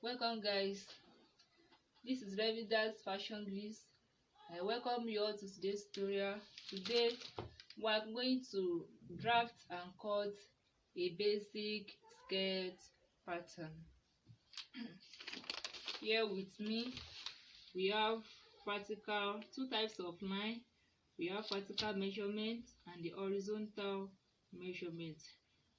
Welcome guys, this is Revidas Fashion Bliss. I welcome you all to today's tutorial. Today we are going to draft and cut a basic skirt pattern. Here with me we have vertical, two types of line. We have vertical measurement and the horizontal measurement.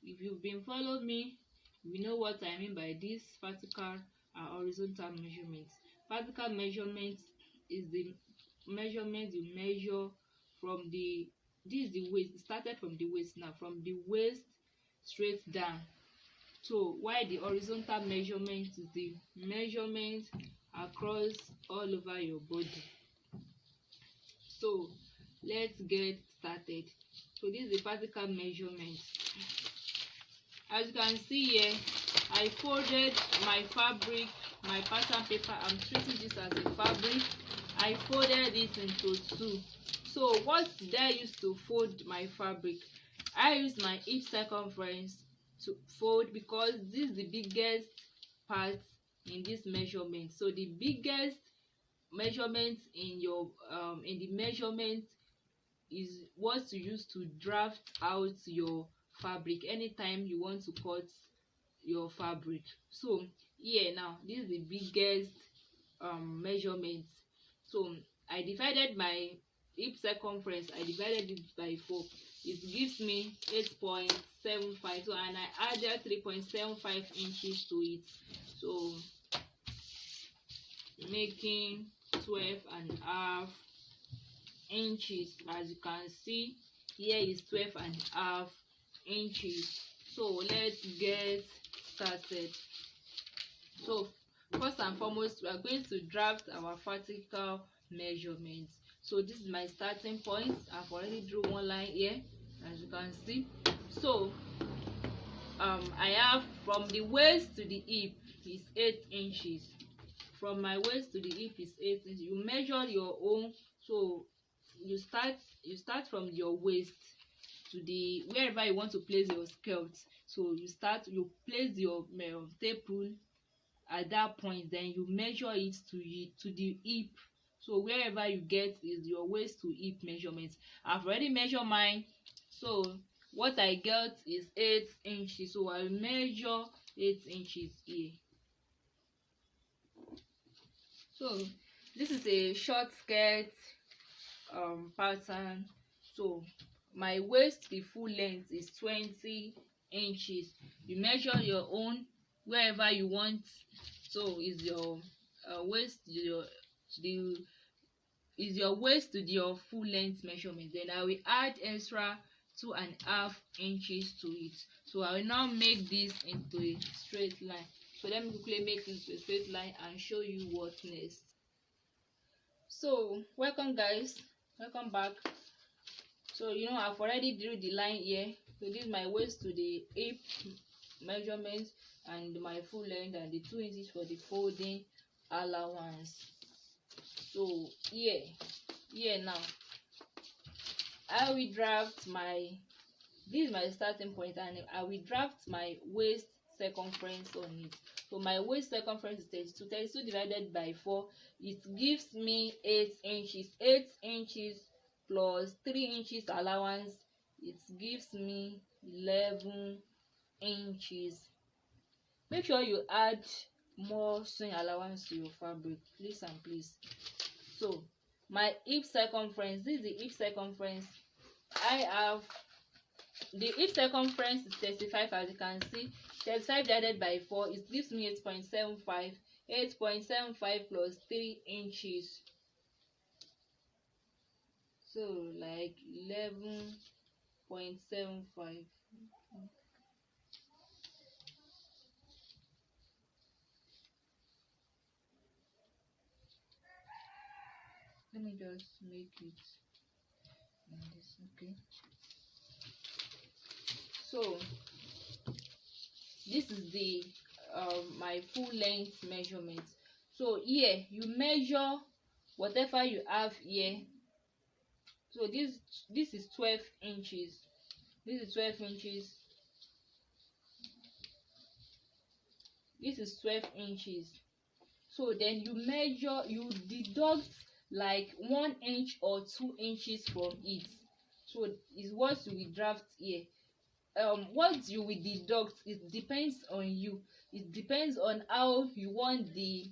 If you've been following me, you know what I mean by this vertical and horizontal measurement. Vertical measurement is the measurement you measure from this is the waist. It started from the waist, now from the waist straight down. So while the horizontal measurement is the measurement across all over your body. So let's get started. So this is the vertical measurement. As you can see here, I folded my fabric, my pattern paper. I'm treating this as a fabric. I folded it into two. So what did I use to fold my fabric? I used my hip circumference to fold because this is the biggest part in this measurement. So the biggest measurement in your in the measurement is what you use to draft out your fabric anytime you want to cut your fabric. So here now, this is the biggest measurement. So I divided my hip circumference, I divided it by 4. It gives me 8.75. So and I added 3.75 inches to it, so making 12.5 inches. As you can see, here is 12.5 inches. So let's get started. So first and foremost, we are going to draft our vertical measurements. So this is my starting point. I've already drew one line here, as you can see. So I have from the waist to the hip is 8 inches. From my waist to the hip is 8 inches. You measure your own. So you start from your waist to the wherever you want to place your skirt. So you place your tape rule at that point, then you measure it to the hip. So wherever you get is your waist to hip measurement. I've already measured mine, so what I got is 8 inches. So I'll measure 8 inches here. So this is a short skirt pattern. So my waist, the full length is 20 inches. You measure your own wherever you want. So is your waist is your waist to your full length measurement. Then I will add extra 2.5 inches to it. So I will now make this into a straight line. So let me quickly make this into a straight line and show you what next. So welcome guys, welcome back. So I've already drew the line here. So this is my waist to the hip measurement and my full length and the 2 inches for the folding allowance. So here now I will draft this is my starting point, and I will draft my waist circumference on it. So my waist circumference is 32. 32 divided by 4, it gives me 8 inches. 8 inches plus 3 inches allowance, it gives me 11 inches. Make sure you add more sewing allowance to your fabric, please and please. So my hip circumference, this is the hip circumference. I have the hip circumference is 35. As you can see, 35 divided by 4, it gives me 8.75. 8.75 plus 3 inches, so like 11.75. Let me just make it like this. Okay, so this is the my full length measurement. So here you measure whatever you have here. So this is 12 inches. This is 12 inches. this is 12 inches. So then you deduct like 1 inch or 2 inches from it. So is what you will draft here. What you will deduct, it depends on you. It depends on how you want the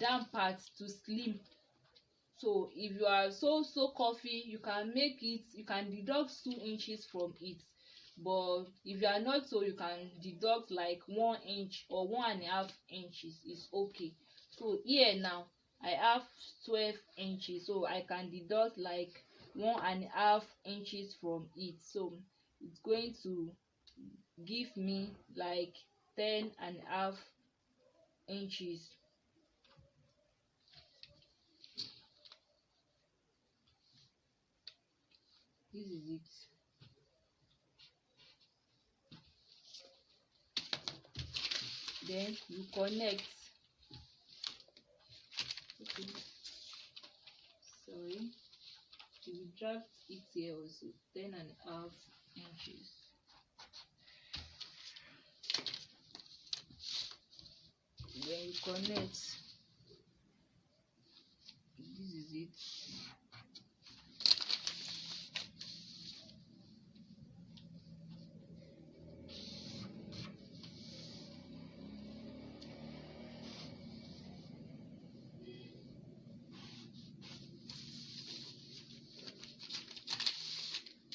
down part to slim. So if you are so coffee, you can make it, you can deduct 2 inches from it. But if you are not, so you can deduct like 1 inch or 1.5 inches is okay. So here now I have 12 inches, so I can deduct like 1.5 inches from it. So it's going to give me like 10.5 inches. This is it. Then you connect. Okay, sorry, you draft it here also, 10.5 inches. Then you connect. This is it.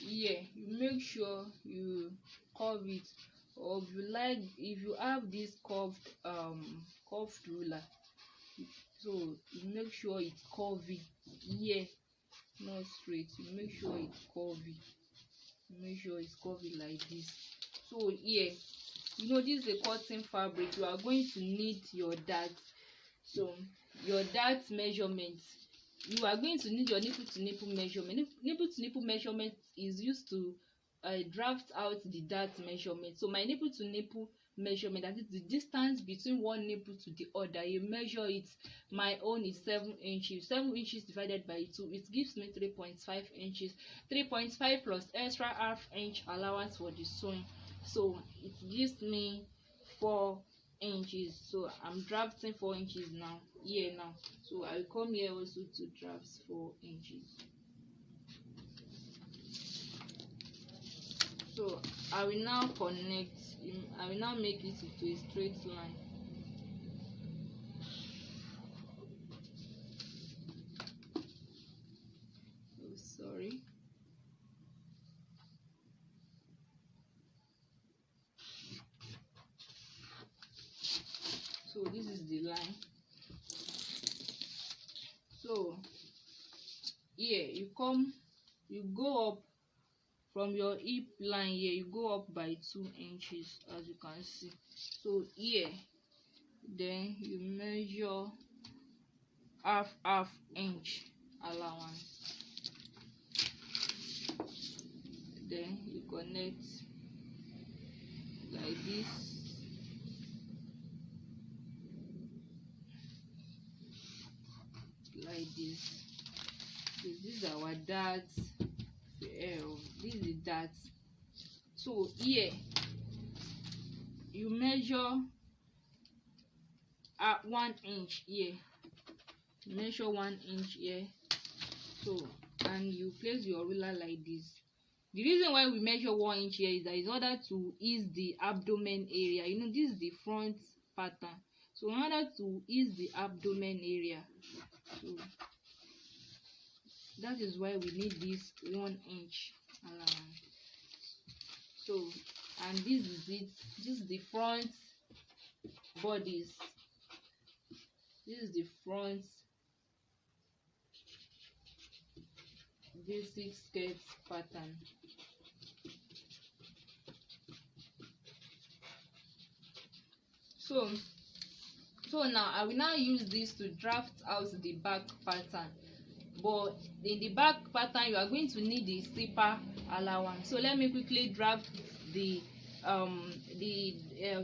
Yeah, you make sure you curve it, or if you have this curved ruler, so you make sure it's curvy here, not straight. You make sure it's curvy. You make sure it's curvy like this. So here, this is a cotton fabric. You are going to need your dart. So your dart measurement, you are going to need your nipple to nipple measurement. Nipple to nipple measurement is used to draft out the dart measurement. So my nipple to nipple measurement, that is the distance between one nipple to the other, you measure it. My own is 7 inches. 7 inches divided by 2, it gives me 3.5 inches. 3.5 plus extra half inch allowance for the sewing, so it gives me 4 inches. So I'm drafting 4 inches now here now. So I'll come here also to draft 4 inches. So I will now connect. I will now make it into a straight line. Oh, sorry. So this is the line. So here you go up from your hip line. Here you go up by 2 inches, as you can see. So here, then you measure half inch allowance. Then you connect like this. Like this. So this is our dart. This is that. So here you measure 1 inch here. Measure 1 inch here. So, and you place your ruler like this. The reason why we measure 1 inch here is that in order to ease the abdomen area. This is the front pattern. So in order to ease the abdomen area, so that is why we need this 1 inch allowance. So, and this is it. This is the front bodice. This is the front basic skirt pattern. So now I will now use this to draft out the back pattern. But in the back pattern, you are going to need the zipper allowance. So let me quickly draft the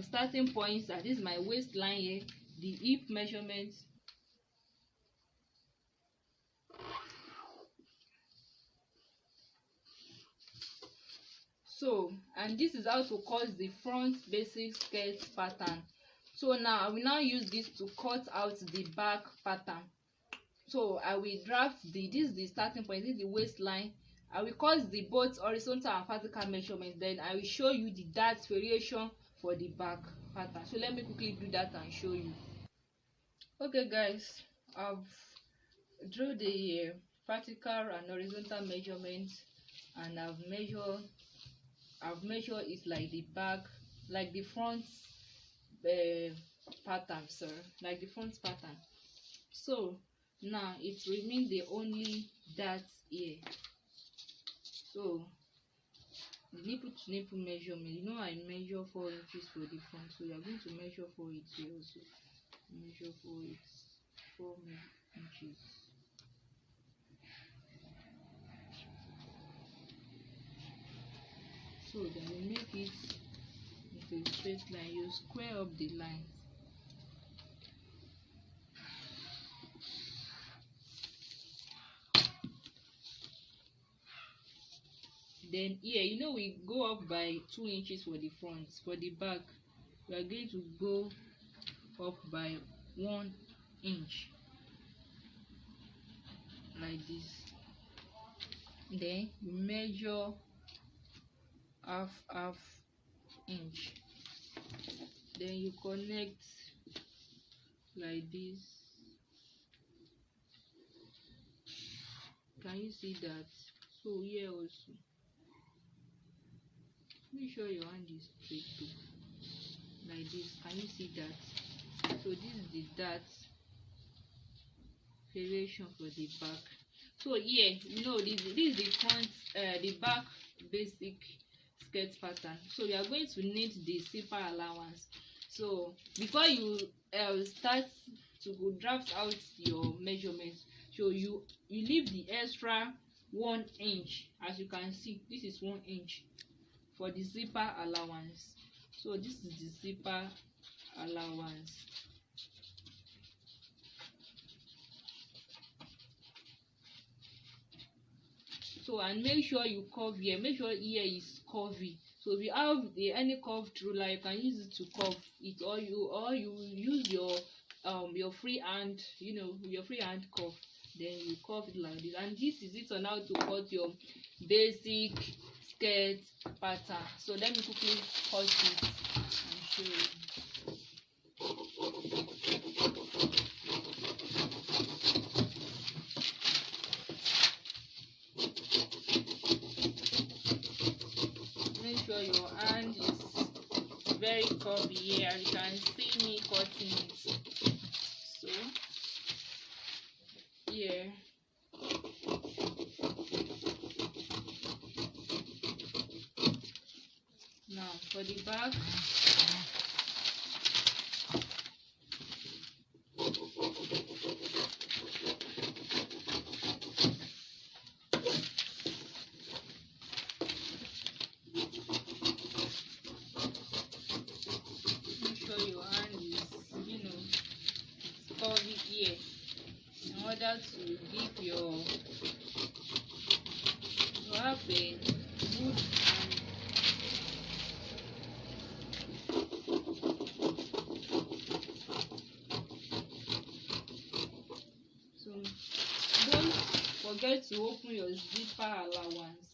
starting points. That is my waistline here, the hip measurement. So, and this is how to cut the front basic skirt pattern. So now I will now use this to cut out the back pattern. So I will draft this is the starting point, this is the waistline. I will cut the both horizontal and vertical measurements, then I will show you the dart variation for the back pattern. So let me quickly do that and show you. Okay guys, I've drew the vertical and horizontal measurements, and I've measured it like the back, like the front pattern, sir, like the front pattern. So now it remains the only dart here. So the nipple to nipple measurement, you know I measure 4 inches for the front, so you are going to measure for it here also. Measure for it 4 inches. So then we make it into a straight line. You square up the lines. Then here, you know, we go up by 2 inches for the front. For the back, we are going to go up by 1 inch like this. Then you measure half inch. Then you connect like this. Can you see that? So here also, make sure your hand is straight too, like this. Can you see that? So this is the dart variation for the back. So here, you know, this is the front, the back basic skirt pattern. So we are going to need the zipper allowance. So before you start to go draft out your measurements, so you leave the extra 1 inch. As you can see, this is 1 inch for the zipper allowance. So this is the zipper allowance. So, and make sure you curve here, make sure here is curvy. So if you have any curved ruler, you can use it to curve it, or you use your free hand, you know, your free hand curve, then you curve it like this. And this is it on how to cut your basic skirt pattern. So let me quickly cut it and show you. Make sure your hand is very curvy here, and you can see me cutting it. So here, now for the back, curvy here in order to give your have a good so don't forget to open your zipper allowance.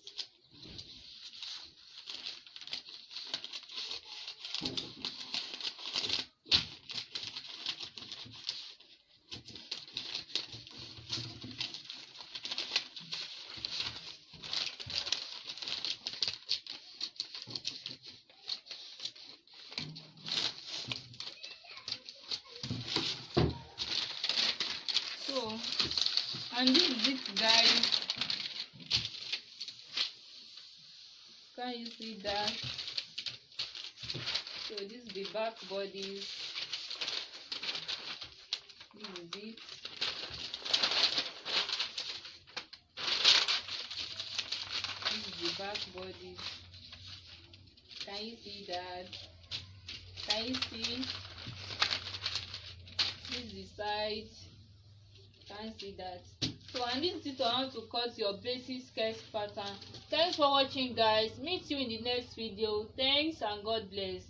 So, and this is it, guys. Can you see that? So this is the back bodies. This is it. This is the back bodies. Can you see that? Can you see? This is the side. Can see that? So, and this is how to cut your basic skirt pattern. Thanks for watching, guys. Meet you in the next video. Thanks and God bless.